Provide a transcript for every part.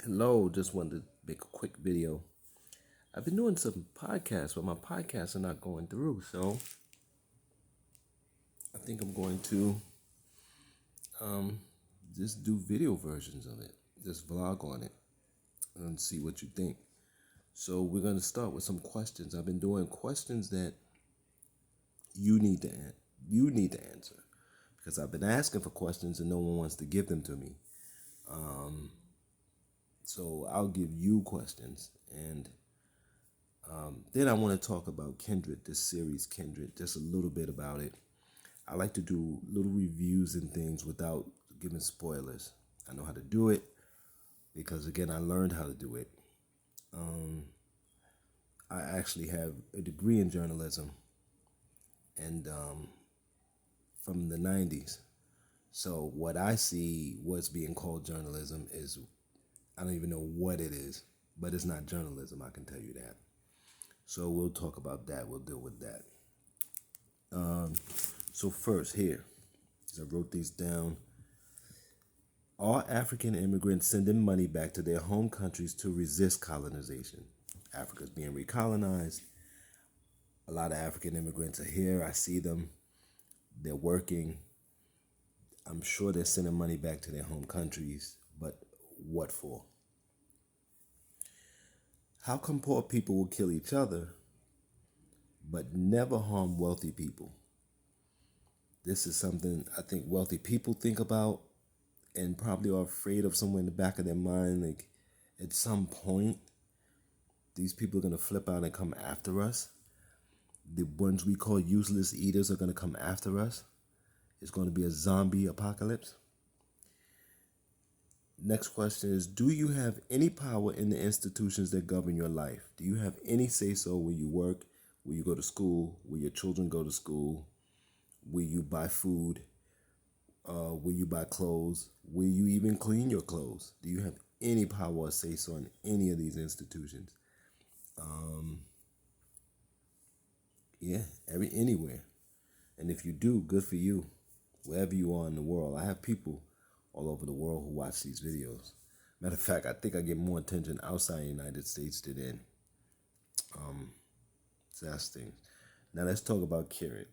Hello, just wanted to make a quick video. I've been doing some podcasts, but my podcasts are not going through. So I think I'm going to um, just do video versions of it, just vlog on it, and see what you think. So we're going to start with some questions. I've been doing questions that you need to answer because I've been asking for questions and no one wants to give them to me. So I'll give you questions and then I want to talk about Kindred, this series Kindred, just a little bit about it. I like to do little reviews and things without giving spoilers. I know how to do it because, again, I learned how to do it. I actually have a degree in journalism and from the 90s. So what I see what's being called journalism is, I don't even know what it is, but it's not journalism, I can tell you that. So we'll talk about that. We'll deal with that. So first here, I wrote these down. All African immigrants sending money back to their home countries to resist colonization. Africa's being recolonized. A lot of African immigrants are here. I see them. They're working. I'm sure they're sending money back to their home countries, but what for? How come poor people will kill each other, but never harm wealthy people? This is something I think wealthy people think about and probably are afraid of somewhere in the back of their mind. Like, at some point, these people are going to flip out and come after us. The ones we call useless eaters are going to come after us. It's going to be a zombie apocalypse. Next question is, do you have any power in the institutions that govern your life? Do you have any say-so where you work, where you go to school, where your children go to school, where you buy food, where you buy clothes, where you even clean your clothes? Do you have any power or say-so in any of these institutions? Anywhere. And if you do, good for you. Wherever you are in the world. I have people all over the world who watch these videos. Matter of fact, I think I get more attention outside the United States than in. That's things. Now let's talk about Kindred.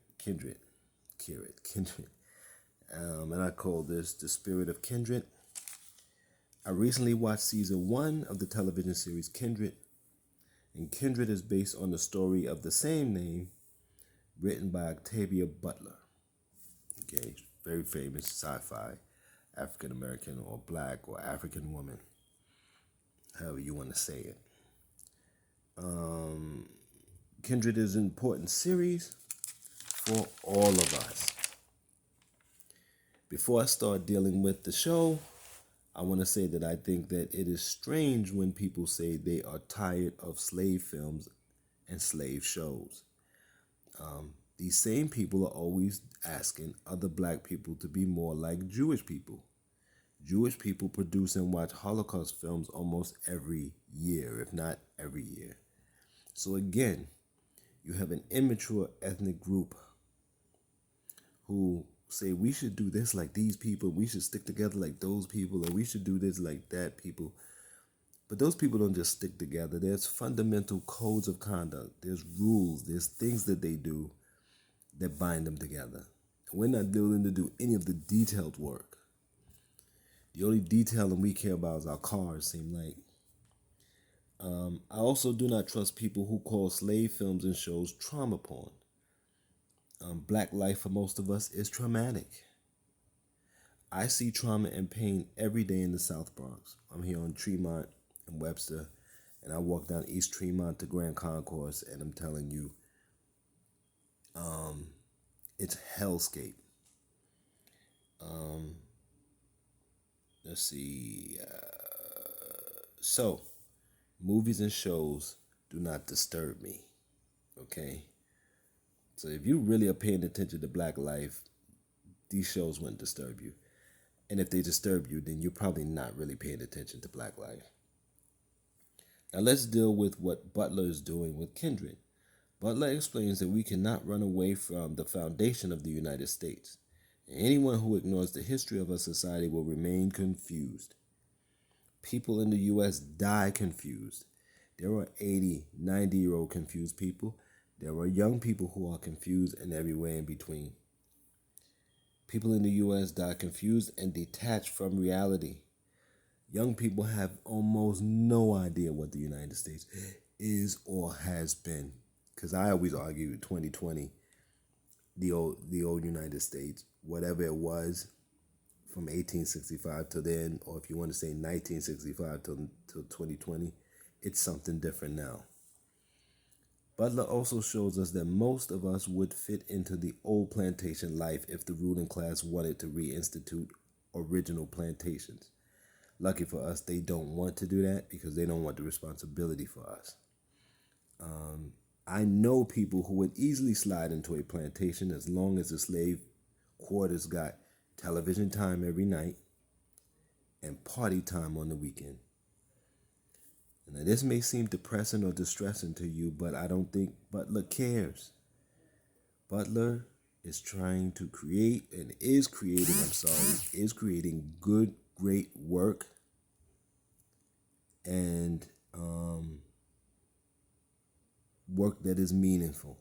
And I call this The Spirit of Kindred. I recently watched season 1 of the television series Kindred. And Kindred is based on the story of the same name written by Octavia Butler. Okay, very famous sci-fi African American or black or African woman, however you want to say it. Kindred is an important series for all of us. Before I start dealing with the show, I want to say that I think that it is strange when people say they are tired of slave films and slave shows. These same people are always asking other black people to be more like Jewish people. Jewish people produce and watch Holocaust films almost every year, if not every year. So again, you have an immature ethnic group who say we should do this like these people, we should stick together like those people, or we should do this like that people. But those people don't just stick together. There's fundamental codes of conduct. There's rules. There's things that they do that bind them together. We're not willing to do any of the detailed work. The only detailing we care about is our cars, seem like. I also do not trust people who call slave films and shows trauma porn. Black life for most of us is traumatic. I see trauma and pain every day in the South Bronx. I'm here on Tremont and Webster, and I walk down East Tremont to Grand Concourse, and I'm telling you, it's hellscape. Let's see. So, movies and shows do not disturb me. Okay? So if you really are paying attention to black life, these shows wouldn't disturb you. And if they disturb you, then you're probably not really paying attention to black life. Now let's deal with what Butler is doing with Kindred. Butler explains that we cannot run away from the foundation of the United States. And anyone who ignores the history of our society will remain confused. People in the U.S. die confused. There are 80, 90-year-old confused people. There are young people who are confused and everywhere in between. People in the U.S. die confused and detached from reality. Young people have almost no idea what the United States is or has been. Because I always argue 2020, the old United States, whatever it was from 1865 to then, or if you want to say 1965 till 2020, it's something different now. Butler also shows us that most of us would fit into the old plantation life if the ruling class wanted to reinstitute original plantations. Lucky for us, they don't want to do that because they don't want the responsibility for us. I know people who would easily slide into a plantation as long as the slave quarters got television time every night and party time on the weekend. Now, this may seem depressing or distressing to you, but I don't think Butler cares. Butler is trying to create and is creating good, great work and work that is meaningful.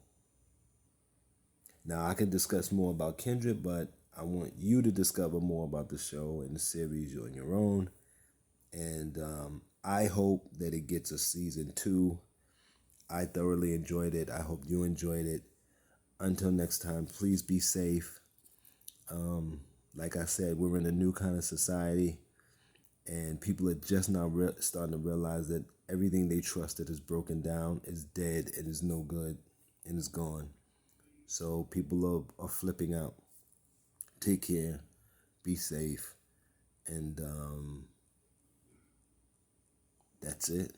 Now, I can discuss more about Kindred, but I want you to discover more about the show and the series on your own. And I hope that it gets a season 2. I thoroughly enjoyed it. I hope you enjoyed it. Until next time, please be safe. Like I said, we're in a new kind of society, and people are just now starting to realize that everything they trusted is broken down, is dead, and is no good, and is gone. So people are flipping out. Take care. Be safe. And that's it.